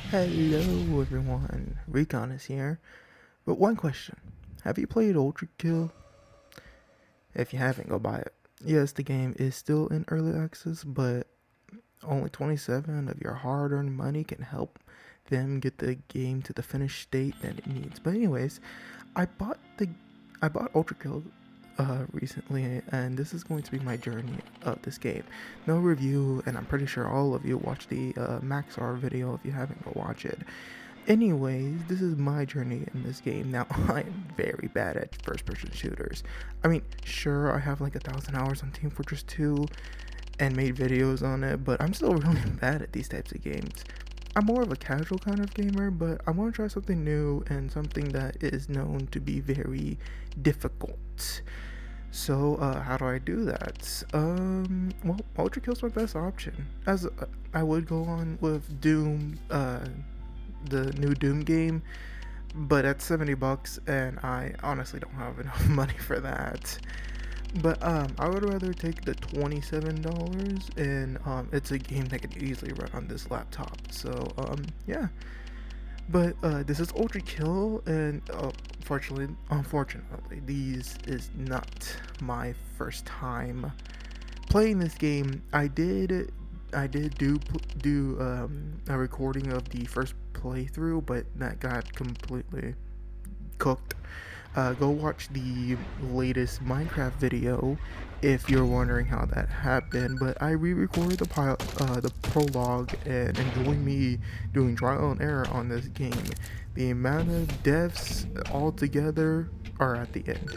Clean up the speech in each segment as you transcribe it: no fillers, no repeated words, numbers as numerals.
Hello everyone, Recon is here. But one question, have you played Ultrakill? If you haven't, go buy it. Yes, the game is still in early access, but only 27 of your hard-earned money can help them get the game to the finished state that it needs. But anyways, I bought the I bought Ultrakill recently, and this is going to be my journey of this game. No review, and I'm pretty sure all of you watched the Maxar video. If you haven't, go watch it. Anyways, this is my journey in this game. Now, I am very bad at first-person shooters. I mean, sure, I have like 1,000 hours on Team Fortress 2 and made videos on it, but I'm still really bad at these types of games. I'm more of a casual kind of gamer, but I want to try something new and something that is known to be very difficult. So, how do I do that? Well, Ultrakill's my best option. As I would go on with Doom, the new Doom game, but at $70, and I honestly don't have enough money for that. But I would rather take the $27, and it's a game that can easily run on this laptop. So yeah. But this is Ultrakill, and unfortunately, these is not my first time playing this game. I did do a recording of the first playthrough, but that got completely cooked. Go watch the latest Minecraft video if you're wondering how that happened. But I re-recorded the prologue, and enjoy me doing trial and error on this game. The amount of deaths altogether are at the end.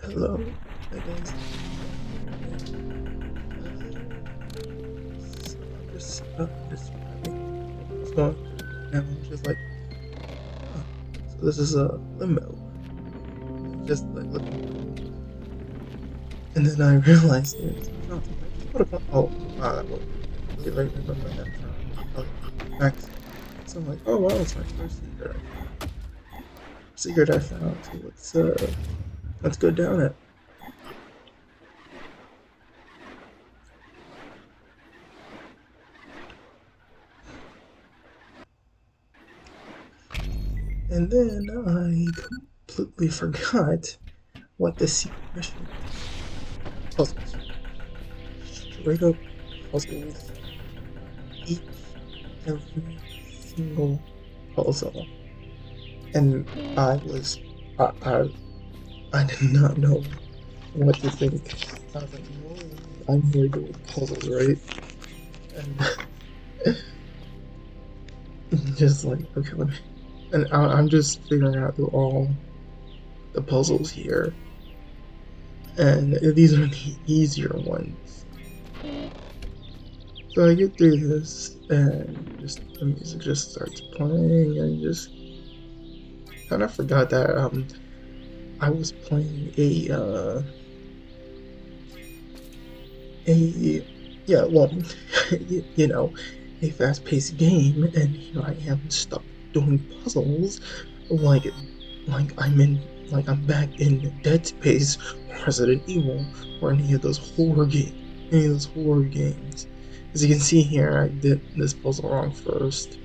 Hello, hi guys. So I'm just having what's going through right now. I'm just like, huh. So this is a limbo. Just like looking through, and then I realized there's a fountain. I just put a fountain. Oh, wow, that wasn't really right. Remember that from Max. So I'm like, oh wow, it's my first secret I found. So let's go down it. And then I completely forgot what the secret mission is. Puzzles. Straight up puzzles. Each every single puzzle. And I was I I, I did not know what to think. I was like, no, I'm here doing puzzles, right? And just like, okay, let me. And I'm just figuring out through all the puzzles here, and these are the easier ones. So I get through this, and just the music just starts playing, and just kind of forgot that I was playing a yeah, well, you know, a fast-paced game, and here I am stuck doing puzzles, like I'm back in Dead Space, Resident Evil, or any of those horror games. As you can see here, I did this puzzle wrong first,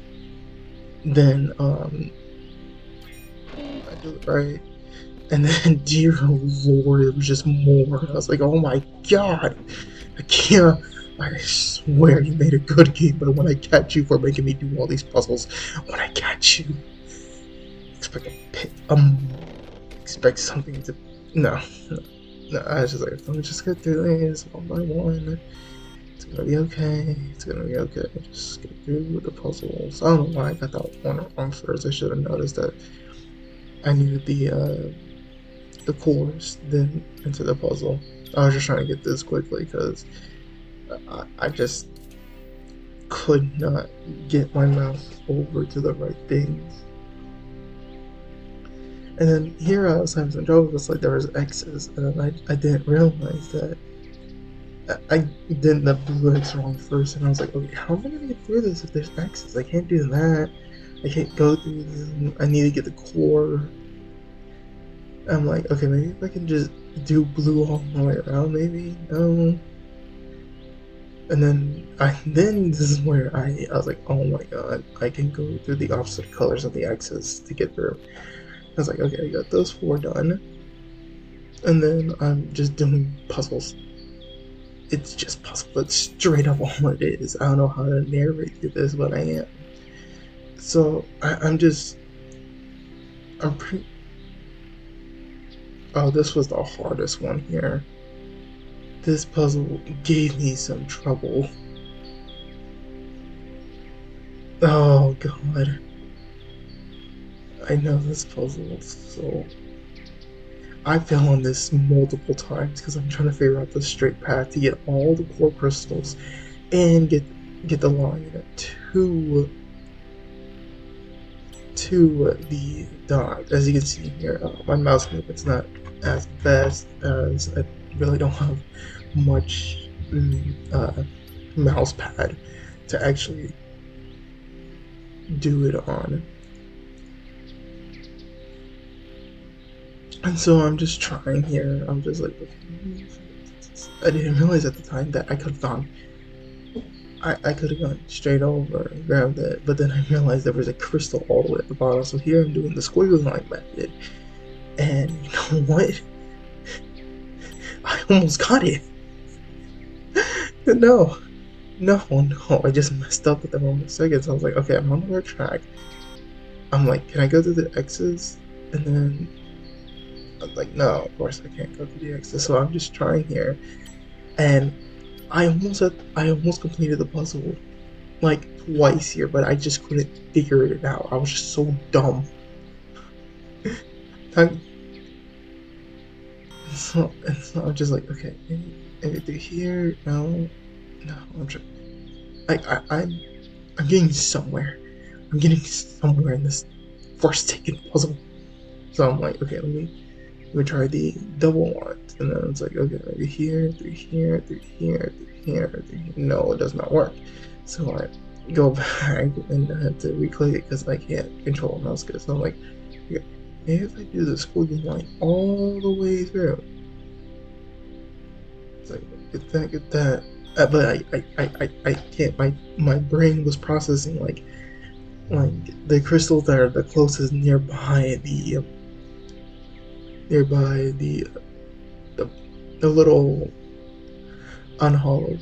then I do it right, and then dear lord, it was just more. I was like, oh my god, I can't. I swear you made a good game, but when I catch you for making me do all these puzzles, when I catch you, expect a pit, expect something to. No, no, no. I was just like, let me just get through this one by one. It's gonna be okay. It's gonna be okay. Just get through the puzzles. I don't know why I got that one wrong first. I should have noticed that I needed the cores, then into the puzzle. I was just trying to get this quickly because I just could not get my mouse over to the right things. And then here I was having some trouble because like there was X's, and I didn't realize that I did the blue X wrong first, and I was like, okay, how am I gonna get through this if there's X's? I can't do that. I can't go through them. I need to get the core. I'm like, okay, maybe if I can just do blue all the way around, maybe? No. And then this is where I was like, oh my god, I can go through the opposite colors of the X's to get through. I was like, okay, I got those 4 done. And then I'm just doing puzzles. It's just puzzle. That's straight up all it is. I don't know how to narrate through this, but I am. So I'm pretty. Oh, this was the hardest one here. This puzzle gave me some trouble. Oh god. I know this puzzle is so. I fell on this multiple times because I'm trying to figure out the straight path to get all the core crystals and get the line to the dot. As you can see here, my mouse movement's not as fast as I really don't have much mouse pad to actually do it on. And so I'm just trying here. I'm just like, okay. I didn't realize at the time that I could have gone. I could have gone straight over and grabbed it, but then I realized there was a crystal all the way at the bottom. So here I'm doing the squiggly line method, and you know what? I almost got it. No, no, I just messed up at the moment seconds. I was like, okay, I'm on the right track. I'm like, can I go through the X's? And then I'm like, no, of course I can't go through the X's. So I'm just trying here, and I almost completed the puzzle like twice here, but I just couldn't figure it out. I was just so dumb. so I'm just like, okay, maybe through here. No, I'm trying. I'm getting somewhere. I'm getting somewhere in this forsaken puzzle. So I'm like, okay, let me try the double ones, and then it's like, okay, maybe here, through here, through here, through here, through here. No, it does not work. So I go back and I have to reclick it because I can't control a mouse good. So I'm like, okay, maybe if I do the squiggly line all the way through, it's like get that. But I can't. My brain was processing like the crystals that are the closest nearby the the little unhollowed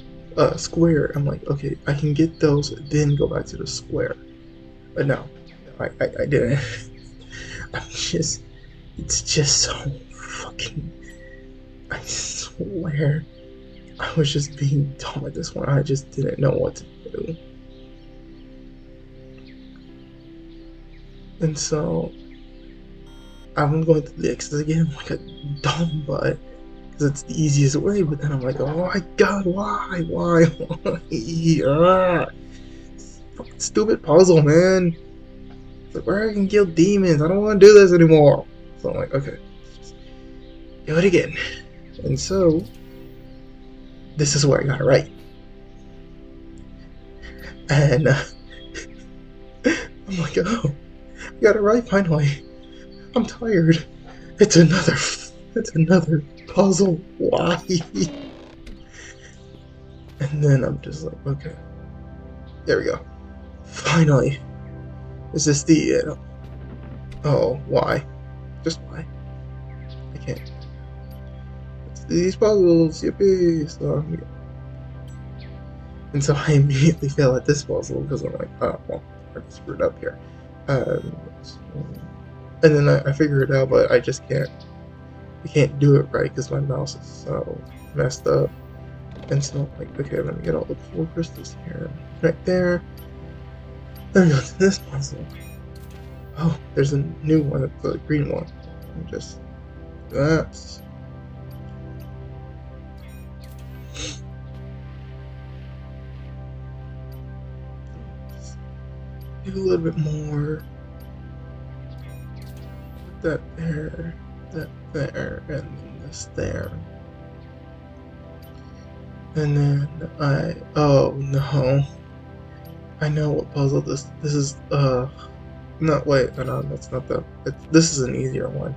square. I'm like, okay, I can get those, then go back to the square. But no, I didn't. It's just so fucking. I swear, I was just being dumb at this one. I just didn't know what to do. And so, I'm going through the X's again like a dumb butt. Because it's the easiest way, but then I'm like, oh my god, why? Stupid puzzle, man. It's like, where I can kill demons, I don't want to do this anymore. So I'm like, okay, do it again. And so, this is where I got it right. And I'm like, oh, I got it right finally. I'm tired. It's another puzzle. Why? And then I'm just like, okay, there we go. Finally, is this the oh, why? Just why? I can't. It's these puzzles, yippee! So, yeah. And so I immediately fail at this puzzle because I'm like, oh, well, I screwed up here. And then I figure it out, but I just can't. I can't do it right because my mouse is so messed up. And so I'm like, okay, let me get all the cool crystals here, right there. Then we go to this puzzle. Oh, there's a new one, the green one. And just that's. Do a little bit more. Put that there, and then this there. And then oh no. I know what puzzle this is, no, wait, no, that's not the, this is an easier one.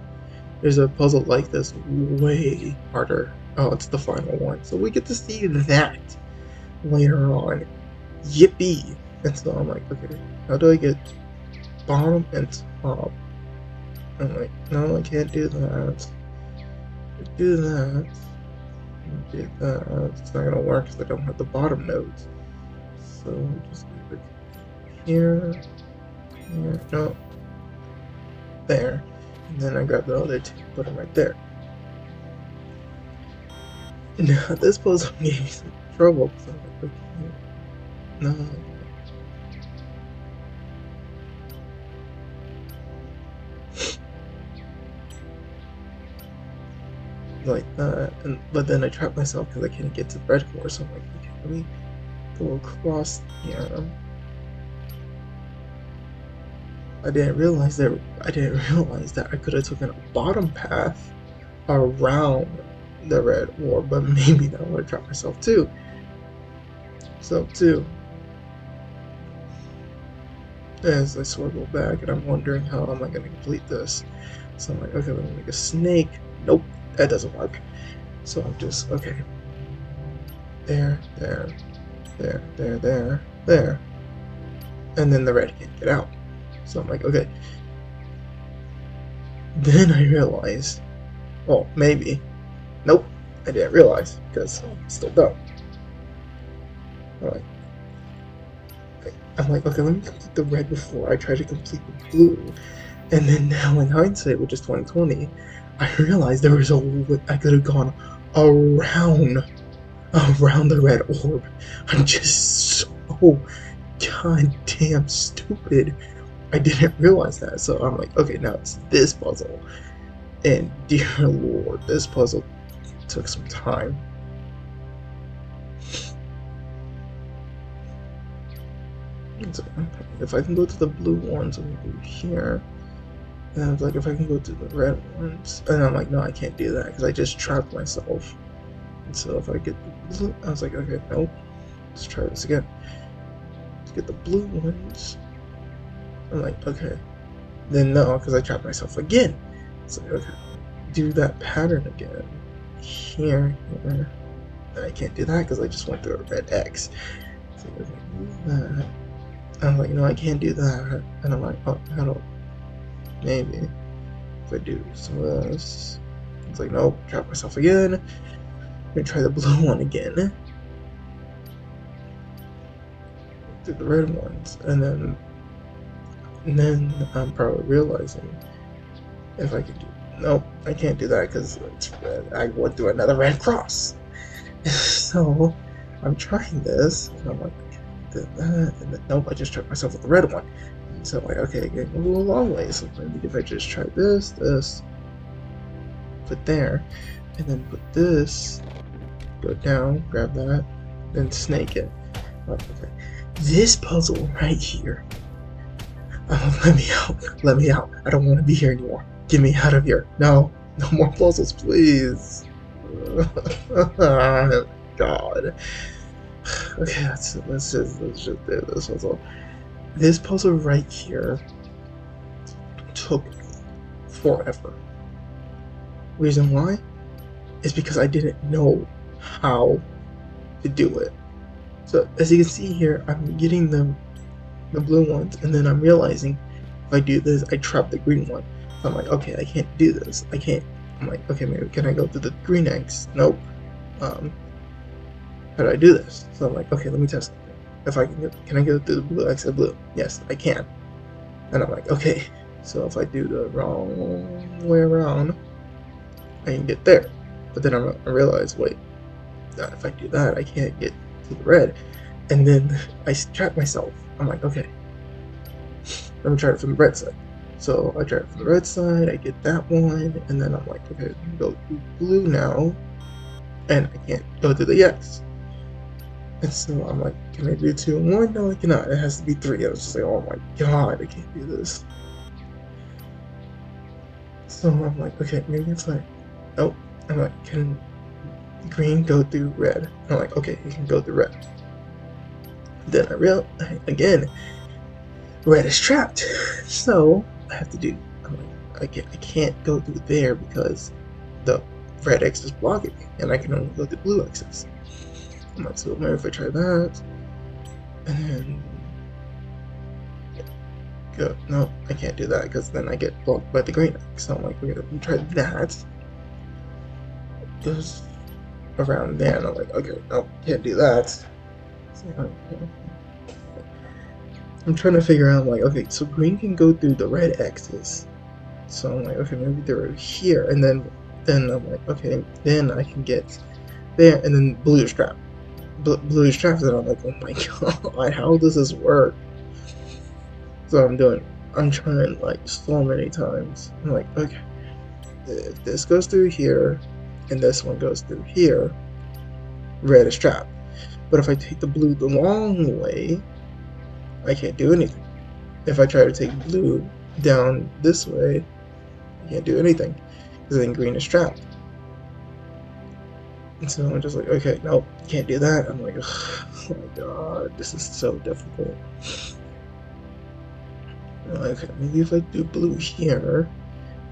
There's a puzzle like this, way harder. Oh, it's the final one. So we get to see that later on. Yippee! And so I'm like, okay, how do I get bottom and top? I'm like, no, I can't do that. Do that. Do that. It's not gonna work because I don't have the bottom nodes. So I'm just like here, no, there, and then I grab the other two, put them right there. Now this puzzle gave me some trouble because I'm like, no. Like that, but then I trapped myself because I can't get to the red core, so I'm like, okay, let me go across here. I didn't realize that I could have taken a bottom path around the red orb, but maybe that would have trapped myself too. So too, as I swirl back, and I'm wondering how am I going to complete this. So I'm like, okay, let me make a snake. Nope, that doesn't work. So I'm just, okay, there, and then the red can't get out. So I'm like, okay. Then I realized, well, maybe. Nope, I didn't realize because I'm still dumb. I'm like, okay, let me complete the red before I try to complete the blue. And then now in hindsight, which is 2020, I realized there was I could have gone around the red orb. I'm just so goddamn stupid. I didn't realize that, so I'm like, okay, now it's this puzzle. And dear lord, this puzzle took some time. So, if I can go to the blue ones, I'm gonna go here. And I was like, if I can go to the red ones, and I'm like, no, I can't do that because I just trapped myself. And so if I get the blue, I was like, okay, nope, let's try this again. Let's get the blue ones. I'm like, okay, then no, because I trapped myself again. So okay, do that pattern again. Here. And I can't do that because I just went through a red X. So okay, move that. I'm like, no, I can't do that. And I'm like, oh, I don't. Maybe if I do some of this. It's like, nope, trap myself again. I'm gonna try the blue one again. Do the red ones, and then I'm probably realizing if I could do. Nope, I can't do that because it's red. I went through another red cross. So I'm trying this, and I'm like, did that, and then nope, I just trapped myself with the red one. And so I'm like, okay, getting a little long way. So maybe if I just try this, put there, and then put this, go down, grab that, then snake it. Like, okay, this puzzle right here. Let me out. Let me out. I don't want to be here anymore. Get me out of here. No. No more puzzles, please. Oh, God. Okay, let's just do this puzzle. This puzzle right here took forever. Reason why is because I didn't know how to do it. So as you can see here, I'm getting the blue ones, and then I'm realizing if I do this, I trap the green one. So I'm like, okay, I can't do this. I can't. I'm like, okay, maybe can I go to the green X? Nope. How do I do this? So I'm like, okay, let me test something. If I can I go to the blue X and blue? Yes, I can. And I'm like, okay, so if I do the wrong way around, I can get there. But then I realize, wait, if I do that, I can't get to the red. And then I trap myself. I'm like, okay, let me try it from the red side. So I try it from the red side, I get that one, and then I'm like, okay, I'm gonna go to blue now, and I can't go to the X. And so I'm like, can I do 2 and 1? No, I cannot. It has to be 3. I was just like, oh my god, I can't do this. So I'm like, okay, maybe if I. Oh, I'm like, can green go through red? I'm like, okay, you can go through red. Then I realize, again, red is trapped. So I have to do. I'm like, I can't go through there because the red X is blocking me, and I can only go through blue X's. I'm like, so maybe if I try that, and then go. No, I can't do that because then I get blocked by the green X. So I'm like, okay, let me try that. It goes around there, and I'm like, okay, no, can't do that. So, I'm trying to figure out, like, okay, so green can go through the red X's. So I'm like, okay, maybe they're here, and then I'm like, okay, then I can get there, and then blue is trapped. Blue is trapped, and I'm like, oh my god, how does this work? So I'm trying like so many times. I'm like, okay, if this goes through here, and this one goes through here, red is trapped. But if I take the blue the long way, I can't do anything. If I try to take blue down this way, I can't do anything, because then green is trapped. And so I'm just like, okay, nope, can't do that. I'm like, oh my god, this is so difficult. Okay, maybe if I do blue here,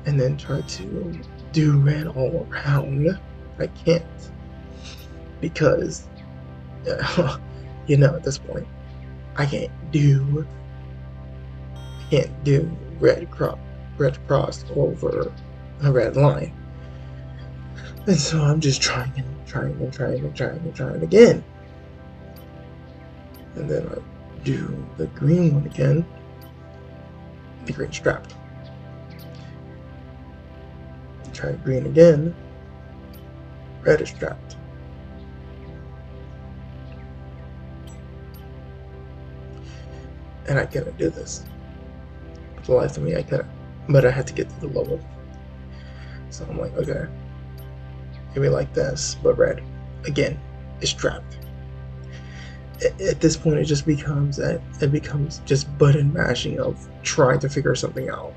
and then try to do red all around, I can't. Because, you know, at this point, I can't do red cross over a red line. And so I'm just trying again. And then I do the green one again. The green's trapped. Try green again. Red is trapped. And I couldn't do this. For the life of me, I couldn't. But I had to get to the level. So I'm like, okay, maybe like this, but red. Again, it's trapped. At this point, it becomes just button mashing of trying to figure something out.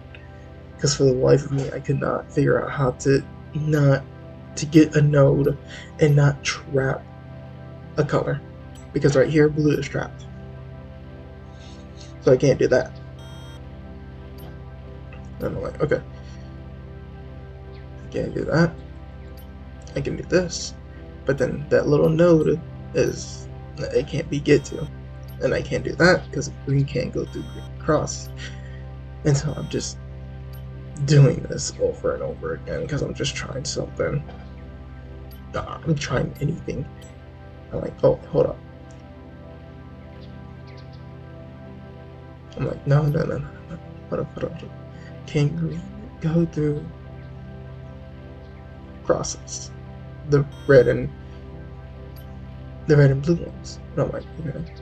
Because for the life of me, I could not figure out how to not to get a node and not trap a color. Because right here, blue is trapped. So I can't do that. And I'm like, okay, I can't do that. I can do this. But then that little node is, it can't be get to. And I can't do that because green can't go through green cross. And so I'm just doing this over and over again because I'm just trying something. I'm trying anything. I'm like, oh, hold up. I'm like, no. Hold up. Can green go through crosses? The red and blue ones. And I'm like, okay.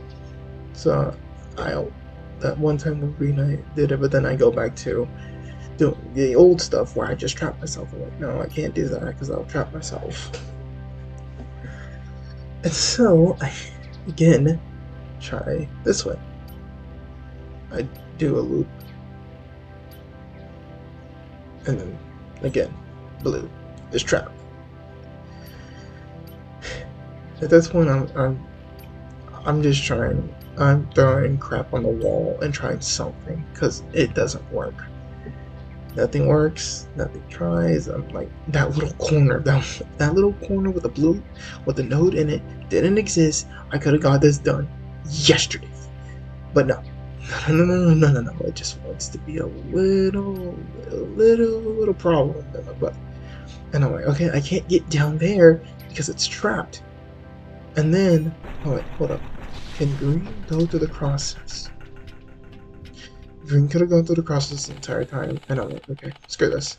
So that one time when green I did it, but then I go back to doing the old stuff where I just trap myself. I'm like, no, I can't do that because I'll trap myself. And so I again try this way. I do a loop, and then again, blue is trapped. At this point, I'm just trying. I'm throwing crap on the wall and trying something because it doesn't work. Nothing works. Nothing tries. I'm like that little corner. That little corner with the blue, with the node in it, didn't exist. I could have got this done yesterday, but no. It just wants to be a little problem in my butt. And I'm like, okay, I can't get down there because it's trapped. And then, oh wait, hold up. Can green go through the crosses? Green could have gone through the crosses the entire time. And I'm like, okay, screw this.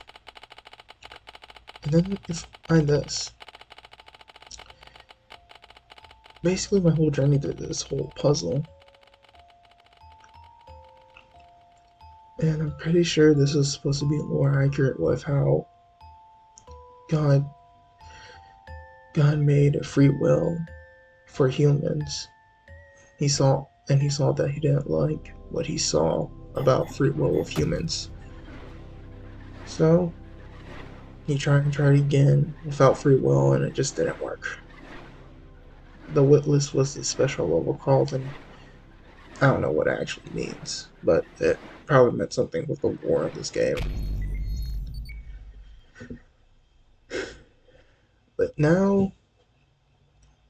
And then if I find this. Basically my whole journey through this whole puzzle. And I'm pretty sure this is supposed to be more accurate with how God made a free will for humans. He saw that he didn't like what he saw about free will of humans. So he tried again without free will, and it just didn't work. The witless was the special level called, and I don't know what it actually means, but it probably meant something with the war in this game. But now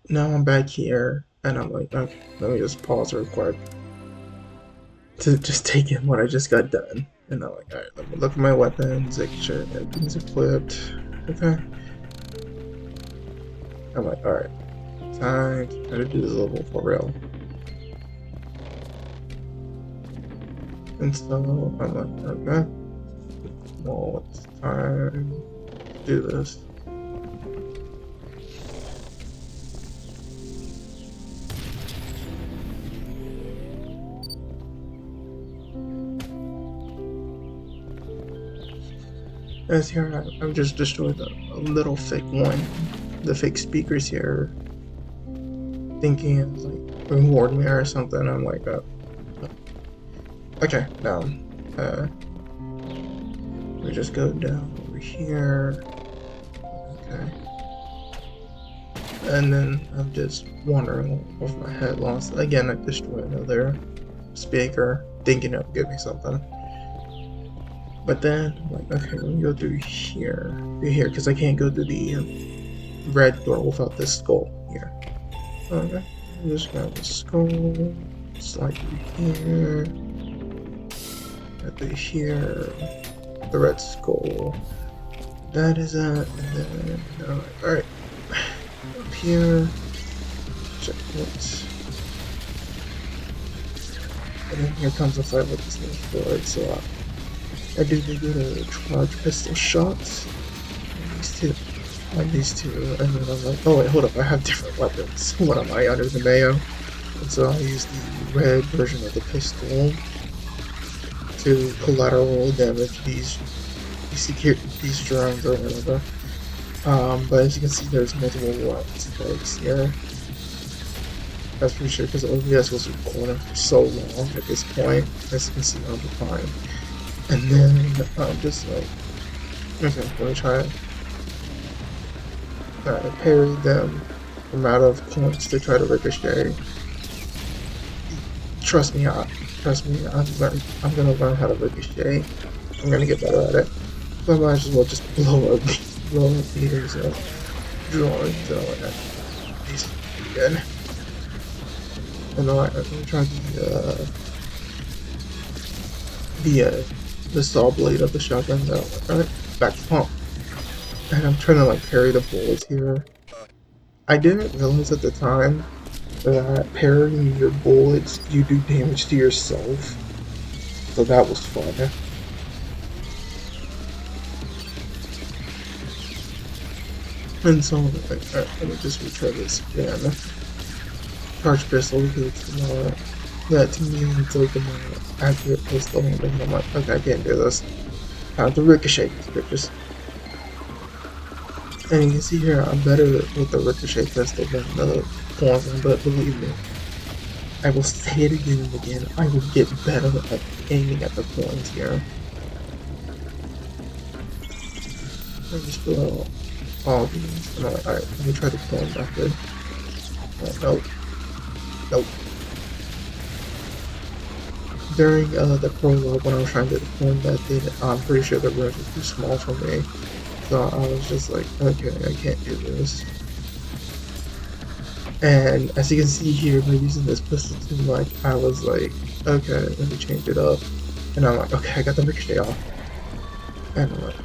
I'm back here, and I'm like, okay, let me just pause real quick to just take in what I just got done. And I'm like, alright, let me look at my weapons, make sure everything's equipped. Okay. I'm like, alright, time to try to do this level for real. And so I'm like, okay, well, it's time to do this. As here, I've just destroyed a little fake one. The fake speakers here, thinking it's like reward me or something. I'm like, okay, now, we just go down over here. Okay. And then I'm just wandering off my head lost. Again, I destroyed another speaker, thinking it would give me something. But then, I'm like, okay, let me go through here, because I can't go through the red door without this skull here. Okay, I'm just grab the skull, slide through here, right through here, the red skull. That is that, and then, alright, up here, checkpoint. And then here comes the fight with this new sword, so I do get a charge pistol shot. These two, and then I'm like, oh wait, hold up, I have different weapons. What am I, under the mayo? And so I use the red version of the pistol to collateral damage these these drones or whatever. But as you can see, there's multiple legs here. That's pretty sure because OBS was recording for so long at this point, as you can see on the time. And then I'm just like, okay, I'm gonna try to parry them from out of points to try to ricochet. Trust me, I'm gonna learn how to ricochet. I'm gonna get better at it. So I might as well just blow up these drawings these again. And I'm gonna try the saw blade of the shotgun now. Alright, back to pump. And I'm trying to like parry the bullets here. I didn't realize at the time that parrying your bullets, you do damage to yourself. So that was fun. And so I'm like, alright, let me just retry this again. Charge pistol, because it's more, that to me it's like a more accurate pistol, and I'm like, okay, I can't do this. Time to ricochet these bitches. And you can see here, I'm better with the ricochet pistol than the point one, but believe me, I will say it again and again, I will get better at aiming at the points here. I just blow all these, and alright, let me try the point method. Nope. Nope. During the prologue, when I was trying to do the point method, I'm pretty sure the rooms were too small for me. So I was just like, okay, I can't do this. And as you can see here, by using this pistol too much, I was like, okay, let me change it up. And I'm like, okay, I got the ricochet off. And I'm like,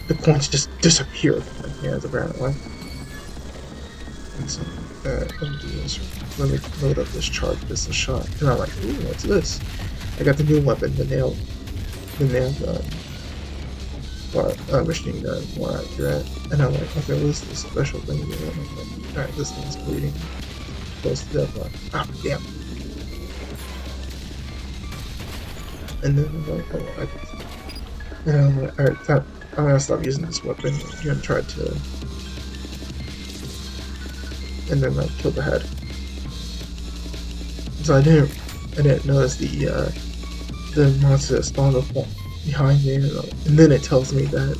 the points just disappeared from my hands apparently. And so, let me do this. Let me load up this charge pistol shot. And I'm like, ooh, what's this? I got the new weapon, the nail gun. Or machine gun, more accurate. And I'm like, okay, what's this special thing here? And I'm like, alright, this thing's bleeding. Close to death. Like, ah, damn. And then I'm like, oh, and I'm like, alright, I'm gonna stop using this weapon. I'm gonna try to. And then like kill the head. So I didn't notice the monster that spawned up behind me, and then it tells me that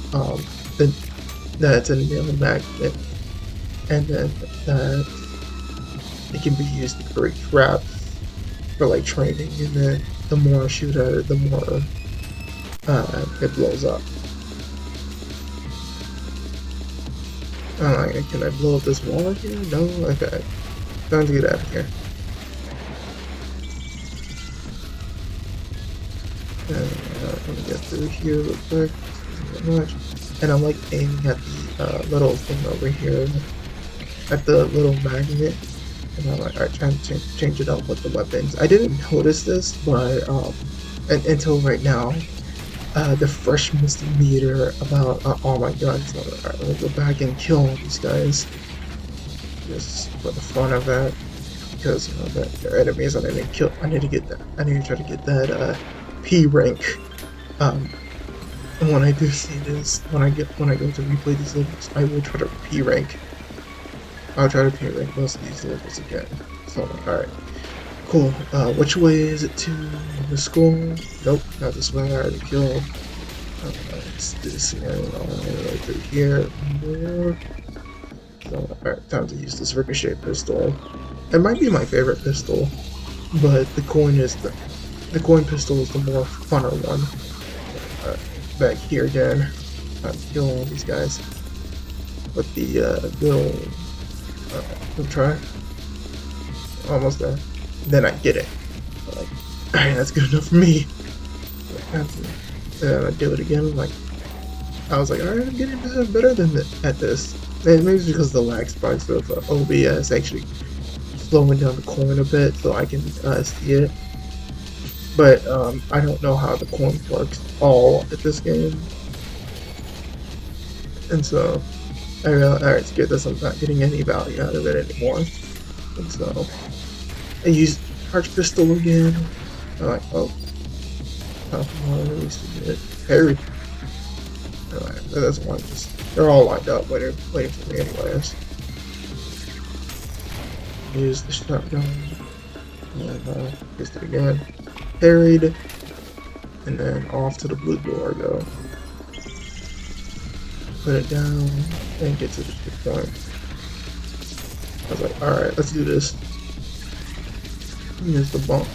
that it's a nail magnet, and then that it can be used to create traps for like training, and then the more I shoot at it, the more it blows up. I'm like, can I blow up this wall here? No? Okay. Time to get out of here. And let me get through here real quick. And I'm like aiming at the little thing over here, at the little magnet. And I'm like, alright, trying to change it up with the weapons. I didn't notice this, but until right now. The freshness meter about all my guns. So, alright, let me go back and kill all these guys. Just for the fun of it. Because you know they're enemies and I need to kill. I need to get that. I need to try to get that P rank. And when I do see this, when I go to replay these levels, I will try to P rank. I'll try to P rank most of these levels again. So alright. Cool. Which way is it to the school? Nope, not this way. I already killed. It's this here, right through here. So, alright, time to use this ricochet pistol. It might be my favorite pistol, but the coin pistol is the more funner one. Back here again. Time to kill all these guys with the little. We'll try. Almost there. Then I get it. Like, alright, that's good enough for me. And I do it again. Like, I was like, alright, I'm getting better at this. And maybe it's because the lag spikes of OBS actually slowing down the coin a bit so I can see it. But I don't know how the coin works all at this game. And so I realized, alright, to get this, I'm not getting any value out of it anymore. And so I used charge pistol again. I'm like, oh, come on, at least a bit. Parry. That's one. They're all lined up, waiting for me, anyways. Use the shotgun, and used it again. Parried, and then off to the blue door I go. Put it down, and get to the point. I was like, alright, let's do this. Here's the bump.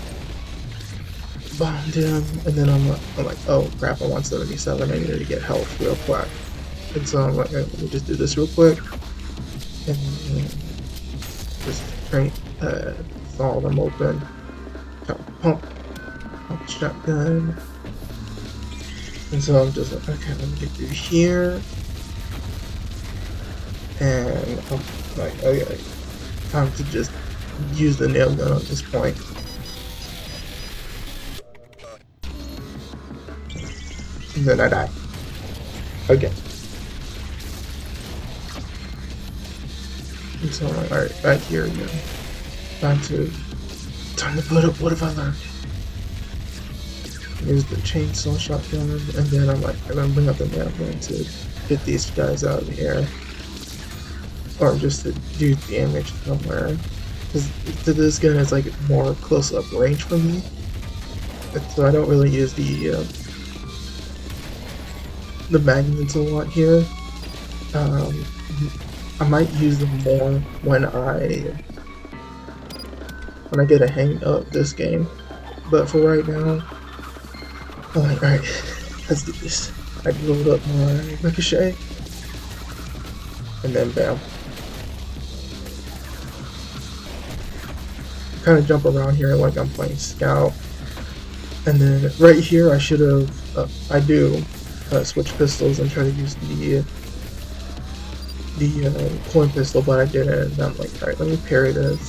Bombed him, and then I'm like, oh crap, I'm 177, I need to get health real quick. And so I'm like, let me just do this real quick. And just try thaw them open. Pump shotgun. And so I'm just like, okay, let me get through here. And I'm like, okay, time to just use the nail gun at this point. And then I die. Again. And so I'm like, alright, back here again. Time to put up, what have I learned? Use the chainsaw shotgun, and then I'm like, I'm gonna bring up the nail gun to get these guys out of the air. Or just to do damage somewhere. Because to this gun it's like more close up range for me. So I don't really use the magnets a lot here. I might use them more when I get a hang of this game. But for right now, I'm like, alright, let's do this. I load up my ricochet, and then bam. Kind of jump around here like I'm playing scout. And then right here I should have, I do switch pistols and try to use the point pistol, but I didn't. And I'm like, alright, let me parry this.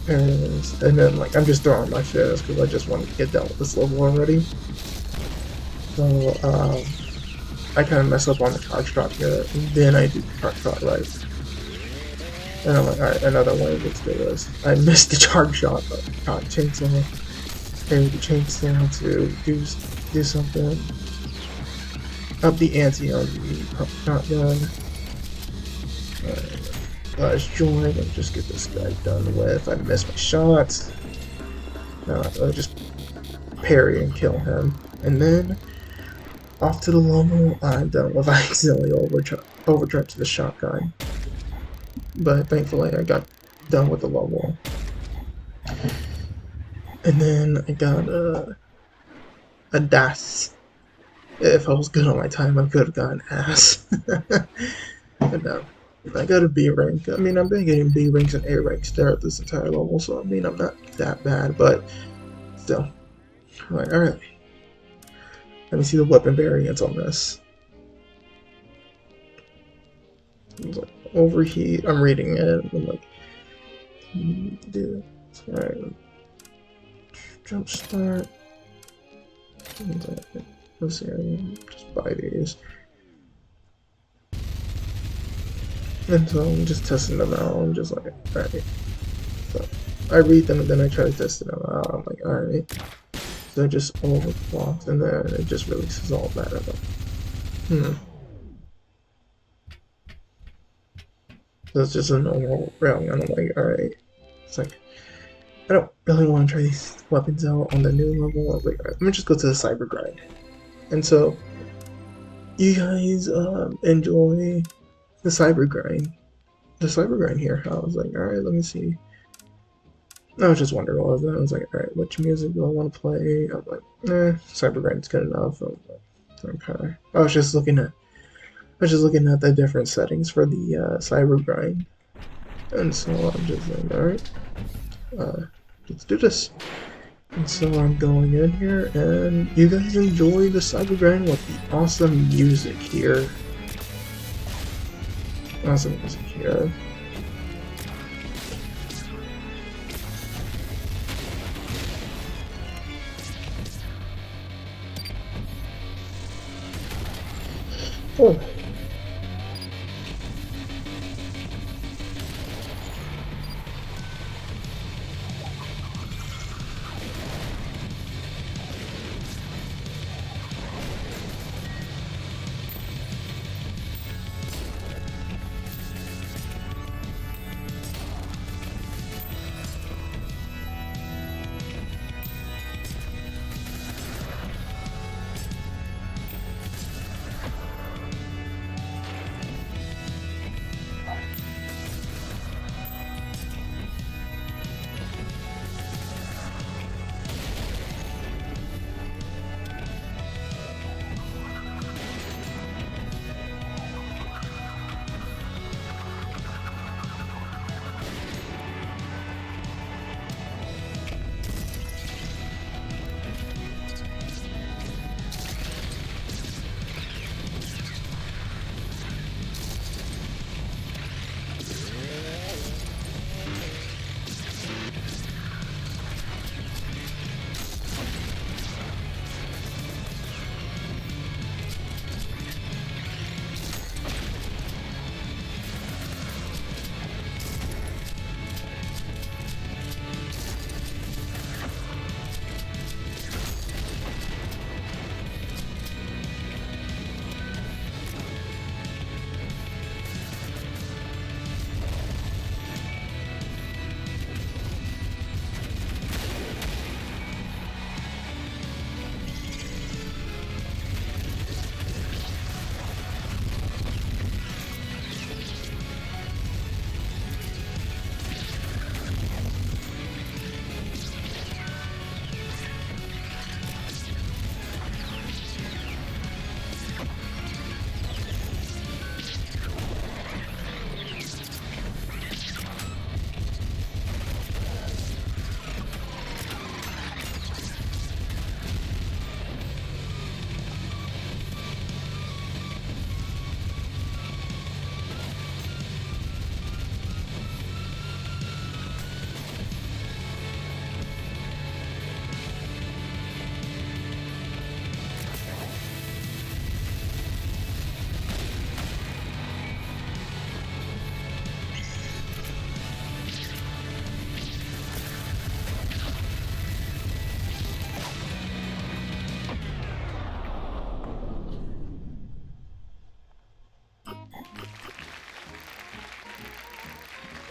And then like I'm just throwing my shit because I just want to get done with this level already. So I kind of mess up on the charge shot here, and then I do the charge shot right. And I'm like, alright, another way, let's do this. I missed the charge shot, but got chainsaw. Parry the chainsaw to do something. Up the ante on the shotgun. Let's join and just get this guy done with. I missed my shots. I'll just parry and kill him. And then off to the level I'm done with. I accidentally overcharged the shotgun. But thankfully I got done with the level. And then I got a DAS. If I was good on my time, I could have gotten ass. But no. I got a B rank. I mean, I've been getting B ranks and A ranks throughout this entire level, so I mean, I'm not that bad, but still. Alright. Let me see the weapon variants on this. Overheat. I'm reading it. I'm like, dude. Alright. Jump start. Let's see. Just buy these. And so I'm just testing them out. I'm just like, alright. So I read them and then I try to test them out. I'm like, alright. So it just overclocks and then it just releases all that. I'm like, So it's just a normal railgun. I'm like, alright. It's like, I don't really want to try these weapons out on the new level. I'm like, alright, let me just go to the cyber grind. And so, you guys enjoy the cyber grind. The cyber grind here. I was like, alright, let me see. I was just wondering what was that. I was like, alright, which music do I want to play? I'm like, cyber grind's good enough. I was just looking at the different settings for the cyber grind. And so I'm just like, alright, let's do this. And so I'm going in here, and you guys enjoy the cyber grind with the awesome music here. Awesome music here. Oh.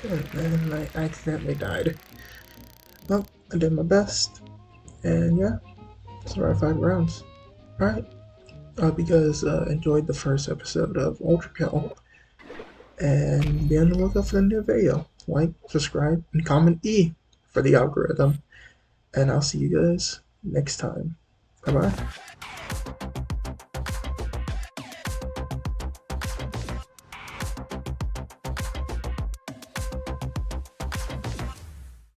And then I accidentally died. Well, I did my best, and yeah, survived 5 rounds. Alright, I hope you guys enjoyed the first episode of Ultrakill, and be on the lookout for the new video. Like, subscribe, and comment E for the algorithm. And I'll see you guys next time. Bye bye.